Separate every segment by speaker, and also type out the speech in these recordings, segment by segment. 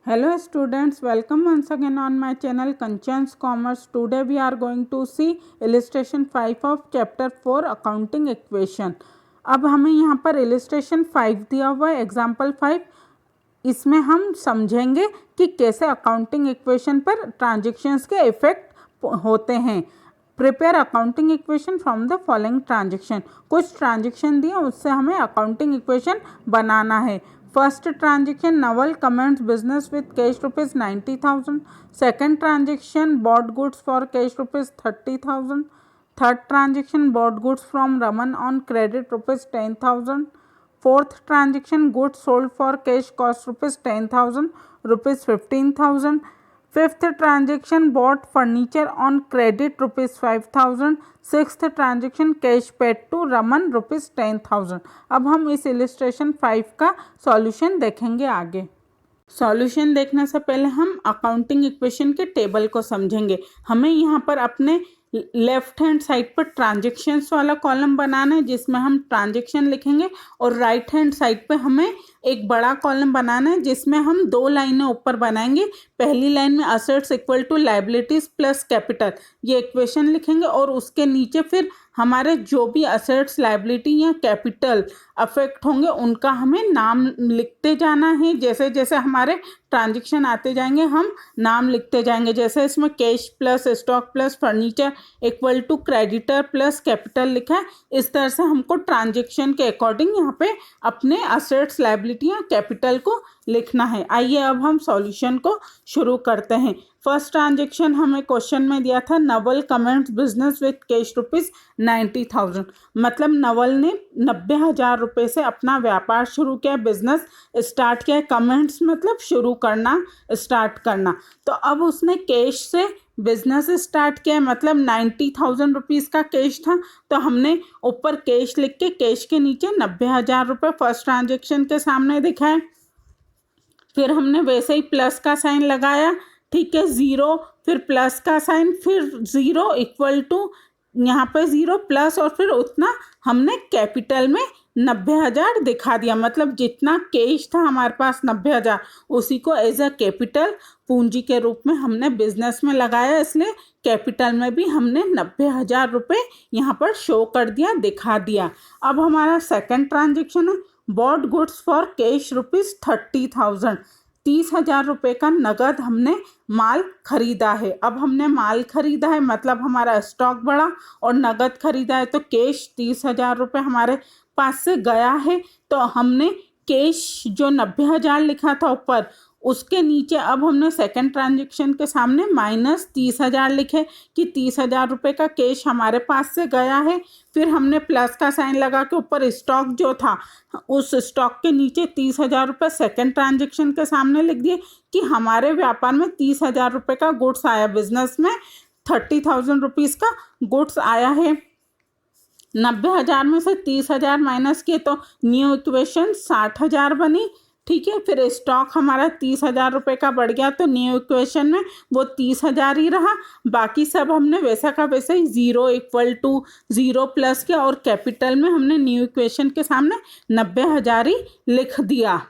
Speaker 1: Hello students, welcome once again on my channel Kanchan's Commerce. Today we are going to see illustration 5 of chapter 4 accounting equation. अब हमें यहाँ पर illustration 5 दिया हुआ है, example 5. इसमें हम समझेंगे कि कैसे अकाउंटिंग इक्वेशन पर ट्रांजेक्शन्स के इफेक्ट होते हैं. Prepare accounting equation from the following transaction. कुछ ट्रांजेक्शन दिए, उससे हमें अकाउंटिंग इक्वेशन बनाना है. First transaction, Naval commenced business with cash rupees 90,000. Second transaction, bought goods for cash rupees 30,000. Third transaction, bought goods from Raman on credit rupees 10,000. Fourth transaction, goods sold for cash cost rupees 10,000, rupees 15,000. Fifth transaction, bought furniture on credit rupees 5,000. Sixth transaction, cash paid to Raman rupees 10,000. अब हम इस illustration 5 का solution देखेंगे आगे. Solution देखने से पहले हम अकाउंटिंग इक्वेशन के टेबल को समझेंगे. हमें यहाँ पर अपने लेफ्ट हैंड साइड पर ट्रांजेक्शन्स वाला कॉलम बनाना है जिसमें हम ट्रांजेक्शन लिखेंगे, और राइट हैंड साइड पे हमें एक बड़ा कॉलम बनाना है जिसमें हम दो लाइनें ऊपर बनाएंगे. पहली लाइन में assets equal to liabilities plus capital, ये इक्वेशन लिखेंगे, और उसके नीचे फिर हमारे जो भी असेट्स, लायबिलिटी या कैपिटल अफेक्ट होंगे उनका हमें नाम लिखते जाना है. जैसे जैसे हमारे ट्रांजेक्शन आते जाएंगे हम नाम लिखते जाएंगे. जैसे इसमें cash plus stock plus furniture equal to creditor plus capital लिखा है. इस तरह से हमको ट्रांजेक्शन के अकॉर्डिंग यहाँ पे अपने असेट्स, लायबिलिटी या कैपिटल को लिखना है. आइए अब हम सॉल्यूशन को शुरू करते हैं. फर्स्ट ट्रांजेक्शन हमें क्वेश्चन में दिया था, Naval comments business with cash rupees 90,000. मतलब नवल ने 90,000 रुपये से अपना व्यापार शुरू किया, बिजनेस स्टार्ट किया. कमेंट्स मतलब शुरू करना, स्टार्ट करना. तो अब उसने कैश से बिजनेस स्टार्ट किया, मतलब 90,000 रुपीज़ का कैश था, तो हमने ऊपर कैश लिख के कैश के नीचे 90,000 रुपये फर्स्ट ट्रांजेक्शन के सामने दिखाए. फिर हमने वैसे ही प्लस का साइन लगाया, ठीक है, ज़ीरो, फिर प्लस का साइन, फिर ज़ीरो इक्वल टू यहाँ पे ज़ीरो प्लस, और फिर उतना हमने कैपिटल में 90,000 दिखा दिया. मतलब जितना कैश था हमारे पास 90,000, उसी को एज अ कैपिटल पूंजी के रूप में हमने बिजनेस में लगाया, इसलिए कैपिटल में भी हमने 90,000 रुपये यहाँ पर शो कर दिया, दिखा दिया. अब हमारा सेकंड ट्रांजेक्शन है, bought goods for cash rupees 30,000. 30,000 रुपये का नगद हमने माल खरीदा है. अब हमने माल खरीदा है मतलब हमारा स्टॉक बढ़ा, और नगद खरीदा है तो कैश 30,000 रुपये हमारे पास से गया है. तो हमने कैश जो 90,000 लिखा था ऊपर, उसके नीचे अब हमने सेकंड ट्रांजेक्शन के सामने माइनस 30,000 लिखे कि 30,000 रुपये का कैश हमारे पास से गया है. फिर हमने प्लस का साइन लगा के ऊपर स्टॉक जो था, उस स्टॉक के नीचे 30,000 रुपये सेकेंड ट्रांजेक्शन के सामने लिख दिए कि हमारे व्यापार में 30,000 रुपये का गुड्स आया, बिजनेस में 30,000 रुपीज़ का गुड्स आया है. 90,000 में से 30,000 माइनस किए तो न्यू इक्वेशन 60,000 बनी, ठीक है. फिर स्टॉक हमारा 30,000 रुपये का बढ़ गया, तो न्यू इक्वेशन में वो 30,000 ही रहा. बाकी सब हमने वैसा का वैसा ही zero equal to zero plus किया, और कैपिटल में हमने न्यू इक्वेशन के सामने 90,000 ही लिख दिया.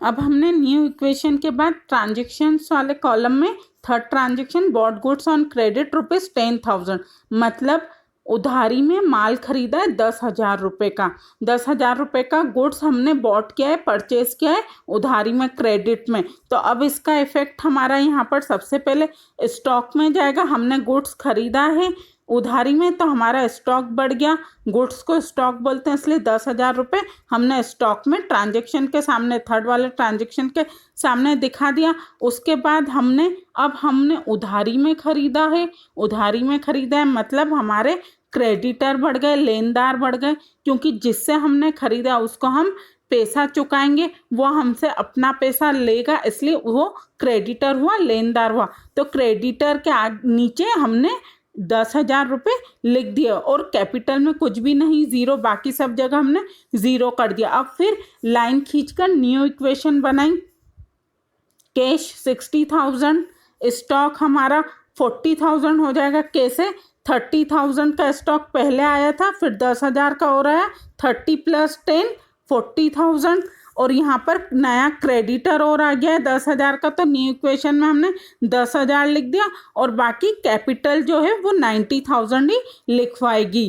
Speaker 1: अब हमने न्यू इक्वेशन के बाद ट्रांजेक्शन्स वाले कॉलम में third transaction, bought goods on credit rupees 10,000. मतलब उधारी में माल खरीदा है 10,000 रुपये का. 10,000 रुपये का गुड्स हमने बॉट किया है, परचेज किया है उधारी में, क्रेडिट में. तो अब इसका इफेक्ट हमारा यहाँ पर सबसे पहले स्टॉक में जाएगा. हमने गुड्स खरीदा है उधारी में तो हमारा स्टॉक बढ़ गया. गुड्स को स्टॉक बोलते हैं, इसलिए 10,000 रुपये हमने स्टॉक में ट्रांजेक्शन के सामने, थर्ड वाले ट्रांजेक्शन के सामने दिखा दिया. उसके बाद हमने उधारी में ख़रीदा है. उधारी में ख़रीदा है मतलब हमारे क्रेडिटर बढ़ गए, लेनदार बढ़ गए, क्योंकि जिससे हमने ख़रीदा उसको हम पैसा चुकाएंगे, वो हमसे अपना पैसा लेगा, इसलिए वो क्रेडिटर हुआ, लेनदार हुआ. तो क्रेडिटर के नीचे हमने 10,000 रुपये लिख दिया, और कैपिटल में कुछ भी नहीं, ज़ीरो, बाकी सब जगह हमने ज़ीरो कर दिया. अब फिर लाइन खींचकर न्यू इक्वेशन बनाई. कैश 60,000, स्टॉक हमारा 40,000 हो जाएगा. कैसे? 30,000 का स्टॉक पहले आया था, फिर 10,000 का हो रहा है, 30 + 10 40,000. और यहाँ पर नया क्रेडिटर और आ गया है 10,000 का, तो न्यू इक्वेशन में हमने 10,000 लिख दिया और बाकी कैपिटल जो है वो 90,000 ही लिखवाएगी।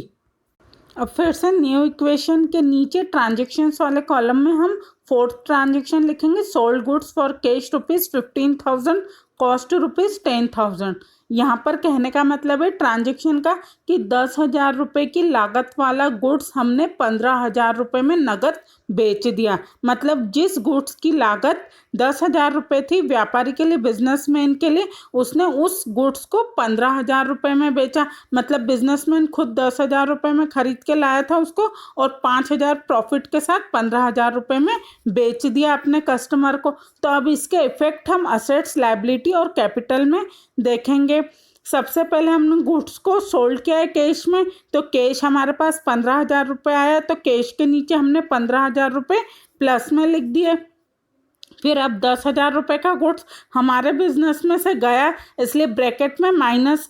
Speaker 1: अब फिर से न्यू इक्वेशन के नीचे ट्रांजेक्शन्स वाले कॉलम में हम फोर्थ ट्रांजेक्शन लिखेंगे, sold goods for cash ₹15,000, cost ₹10,000। यहाँ पर कहने का मतलब है ट्रांजेक्शन का कि 10,000 रुपये की लागत वाला गुड्स हमने 15,000 रुपये में नगद बेच दिया। मतलब जिस गुड्स की लागत 10,000 रुपये थी व्यापारी के लिए, बिजनेसमैन के लिए, उसने उस गुड्स को 15,000 रुपये में बेचा। मतलब बिजनेसमैन खुद 10,000 रुपये में खरीद के लाया था उसको और 5,000 प्रॉफिट के साथ 15,000 रुपये में बेच दिया अपने कस्टमर को। तो अब इसके इफेक्ट हम असेट्स, लायबिलिटी और कैपिटल में देखेंगे। सबसे पहले हमने गुड्स को सोल्ड किया है कैश में, तो कैश हमारे पास 15,000 रुपये आया, तो कैश के नीचे हमने 15,000 रुपये प्लस में लिख दिए। फिर अब 10,000 रुपये का गुड्स हमारे बिजनेस में से गया, इसलिए ब्रैकेट में माइनस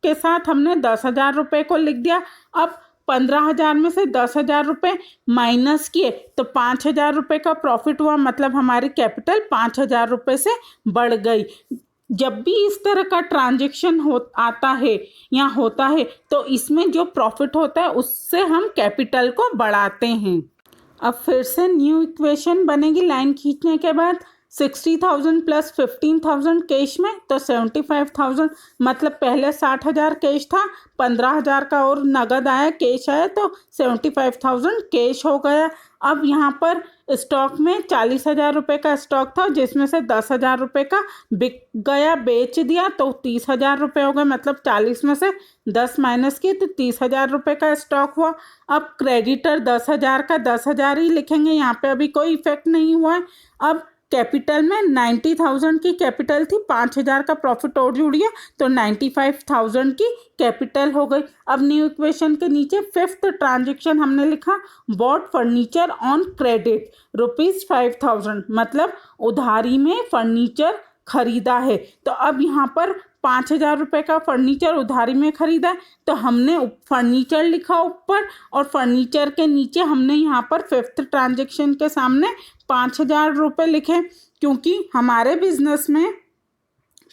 Speaker 1: के साथ हमने 10,000 रुपये को लिख दिया। अब 15,000 में से 10,000 रुपये माइनस किए तो 5,000 रुपये का प्रॉफिट हुआ। मतलब हमारी कैपिटल 5,000 रुपये से बढ़ गई। जब भी इस तरह का ट्रांजैक्शन आता है या होता है तो इसमें जो प्रॉफिट होता है उससे हम कैपिटल को बढ़ाते हैं। अब फिर से न्यू इक्वेशन बनेगी लाइन खींचने के बाद, 60,000 प्लस 15,000 कैश में तो 75,000। मतलब पहले 60,000 कैश था, 15,000 का और नगद आया, कैश आया, तो 75,000 कैश हो गया। अब यहाँ पर स्टॉक में 40,000 रुपये का स्टॉक था जिसमें से 10,000 रुपये का बिक गया, बेच दिया, तो 30,000 रुपये हो गए। मतलब 40 में से 10 माइनस किए तो 30,000 रुपये का स्टॉक हुआ। अब क्रेडिटर 10,000 का 10,000 ही लिखेंगे, यहाँ पे अभी कोई इफेक्ट नहीं हुआ है। अब कैपिटल में 90,000 की कैपिटल थी, 5,000 का प्रॉफिट और जुड़ गया तो 95,000 की कैपिटल हो गई। अब न्यू इक्वेशन के नीचे फिफ्थ ट्रांजेक्शन हमने लिखा, बॉट फर्नीचर ऑन क्रेडिट ₹5,000। मतलब उधारी में फर्नीचर खरीदा है। तो अब यहाँ पर 5,000 रुपये का फर्नीचर उधारी में खरीदा है, तो हमने फर्नीचर लिखा ऊपर और फर्नीचर के नीचे हमने यहाँ पर फिफ्थ ट्रांजेक्शन के सामने 5,000 रुपये लिखे, क्योंकि हमारे बिजनेस में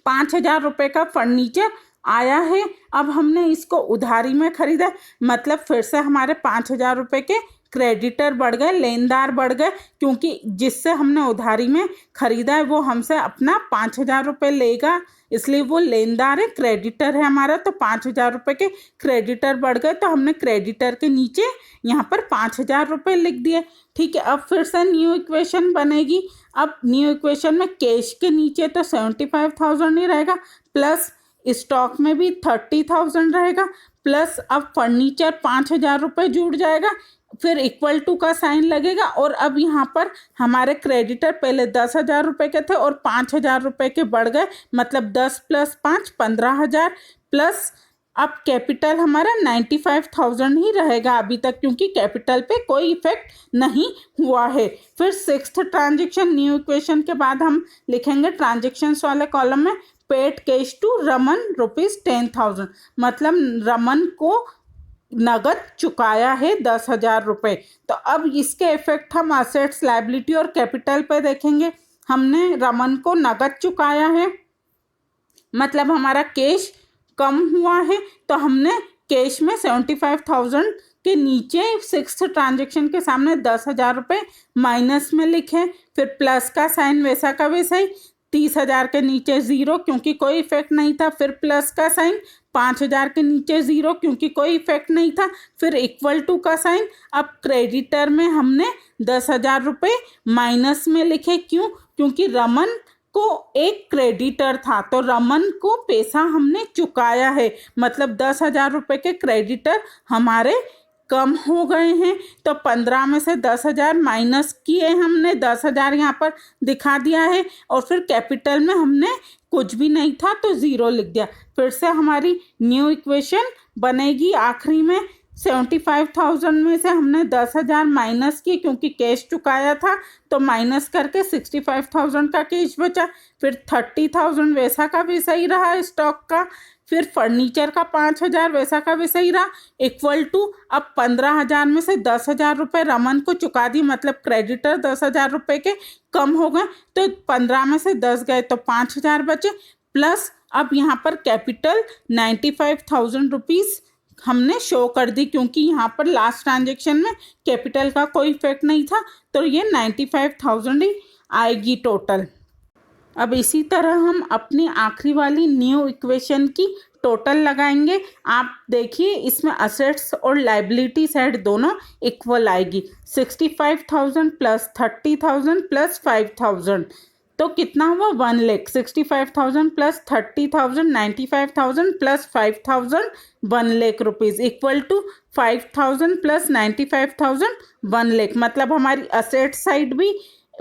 Speaker 1: 5,000 रुपये का फर्नीचर आया है। अब हमने इसको उधारी में खरीदा, मतलब फिर से हमारे 5,000 रुपये के क्रेडिटर बढ़ गए, लेनदार बढ़ गए, क्योंकि जिससे हमने उधारी में खरीदा है वो हमसे अपना 5,000 रुपये लेगा, इसलिए वो लेनदार है, क्रेडिटर है हमारा। तो 5,000 रुपये के क्रेडिटर बढ़ गए, तो हमने क्रेडिटर के नीचे यहाँ पर 5,000 रुपये लिख दिए। ठीक है, अब फिर से न्यू इक्वेशन बनेगी। अब न्यू इक्वेशन में कैश के नीचे तो 75,000 ही रहेगा, प्लस स्टॉक में भी 30,000 रहेगा, प्लस अब फर्नीचर 5,000 रुपये जुड़ जाएगा, फिर इक्वल टू का साइन लगेगा। और अब यहाँ पर हमारे क्रेडिटर पहले 10,000 रुपये के थे और 5,000 रुपये के बढ़ गए, मतलब 10 प्लस 5 15,000, प्लस अब कैपिटल हमारा 95,000 ही रहेगा अभी तक, क्योंकि कैपिटल पे कोई इफेक्ट नहीं हुआ है। फिर सिक्स्थ ट्रांजेक्शन न्यू इक्वेशन के बाद हम लिखेंगे ट्रांजेक्शन्स वाले कॉलम में, पेड कैश टू रमन ₹10,000। मतलब रमन को नगद चुकाया है 10,000 रुपये। तो अब इसके इफेक्ट हम असेट्स, लायबिलिटी और कैपिटल पे देखेंगे। हमने रमन को नगद चुकाया है, मतलब हमारा कैश कम हुआ है, तो हमने कैश में 75,000 के नीचे सिक्स्थ ट्रांजेक्शन के सामने 10,000 रुपये माइनस में लिखे, फिर प्लस का साइन वैसा का वैसा ही, 30,000 के नीचे 0 क्योंकि कोई इफेक्ट नहीं था, फिर प्लस का साइन, 5,000 के नीचे 0 क्योंकि कोई इफेक्ट नहीं था, फिर इक्वल टू का साइन। अब क्रेडिटर में हमने 10,000 रुपये माइनस में लिखे, क्यों? क्योंकि रमन को एक क्रेडिटर था, तो रमन को पैसा हमने चुकाया है, मतलब 10,000 रुपये के क्रेडिटर हमारे कम हो गए हैं। तो 15 में से 10,000 माइनस किए हमने, 10,000 यहाँ पर दिखा दिया है, और फिर कैपिटल में हमने कुछ भी नहीं था तो 0 लिख दिया। फिर से हमारी न्यू इक्वेशन बनेगी। आखिरी में 75,000 में से हमने 10,000 माइनस किए क्योंकि कैश चुकाया था, तो माइनस करके 65,000 का कैश बचा, फिर 30,000 वैसा का वैसा ही रहा स्टॉक का, फिर फर्नीचर का 5,000 वैसा का वैसा ही रहा, इक्वल टू अब 15,000 में से 10,000 रुपये रमन को चुका दी, मतलब क्रेडिटर 10,000 रुपये के कम हो गए, तो 15 में से 10 गए तो 5,000 बचे, प्लस अब यहाँ पर कैपिटल 95,000 रुपीज़ हमने शो कर दी, क्योंकि यहाँ पर लास्ट ट्रांजेक्शन में कैपिटल का कोई इफेक्ट नहीं था, तो ये 95,000 ही आएगी टोटल। अब इसी तरह हम अपनी आखिरी वाली न्यू इक्वेशन की टोटल लगाएंगे। आप देखिए इसमें असेट्स और लाइबिलिटी साइड दोनों इक्वल आएगी। 65,000 प्लस 30,000 प्लस 5,000 तो कितना हुआ 1 lakh. 65,000 plus 30,000 95,000 plus 5,000 1 lakh rupees equal to 5,000 plus 95,000 1 lakh, मतलब हमारी असेट साइड भी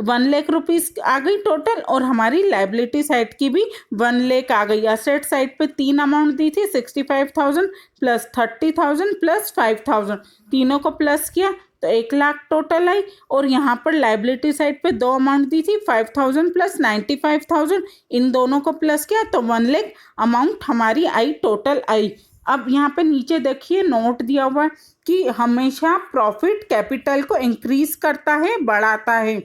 Speaker 1: 1 लाख रुपीज़ आ गई टोटल और हमारी लाइबिलिटी साइड की भी 1 लाख आ गई। असेट साइड पे 3 अमाउंट दी थी, 65,000 प्लस 30,000 प्लस 5,000, तीनों को प्लस किया तो 1 लाख टोटल आई। और यहाँ पर लाइबिलिटी साइड पे 2 अमाउंट दी थी, 5,000 प्लस 95,000, इन दोनों को प्लस किया तो 1 लाख अमाउंट हमारी आई, टोटल आई। अब यहाँ पे नीचे देखिए नोट दिया हुआ है कि हमेशा प्रॉफिट कैपिटल को इंक्रीज करता है, बढ़ाता है।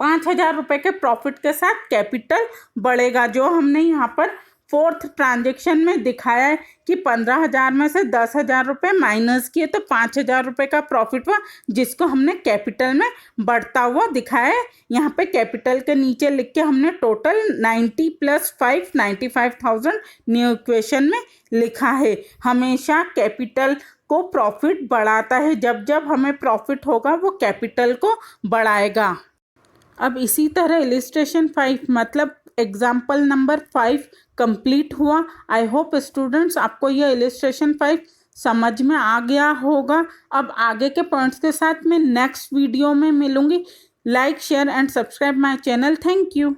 Speaker 1: 5,000 रुपये के प्रॉफिट के साथ कैपिटल बढ़ेगा, जो हमने यहाँ पर फोर्थ ट्रांजेक्शन में दिखाया है कि 15,000 में से 10,000 रुपये माइनस किए तो 5,000 रुपये का प्रॉफिट हुआ, जिसको हमने कैपिटल में बढ़ता हुआ दिखाया है। यहाँ पे कैपिटल के नीचे लिख के हमने टोटल 90 प्लस 5 95,000 न्यू इक्वेशन में लिखा है। हमेशा कैपिटल को प्रॉफिट बढ़ाता है, जब जब हमें प्रॉफिट होगा वो कैपिटल को बढ़ाएगा। अब इसी तरह इलिस्ट्रेशन 5 मतलब एग्जाम्पल नंबर 5 कंप्लीट हुआ। आई होप स्टूडेंट्स आपको यह इलिस्ट्रेशन 5 समझ में आ गया होगा। अब आगे के पॉइंट्स के साथ मैं नेक्स्ट वीडियो में मिलूंगी। Like share and subscribe my channel. Thank you.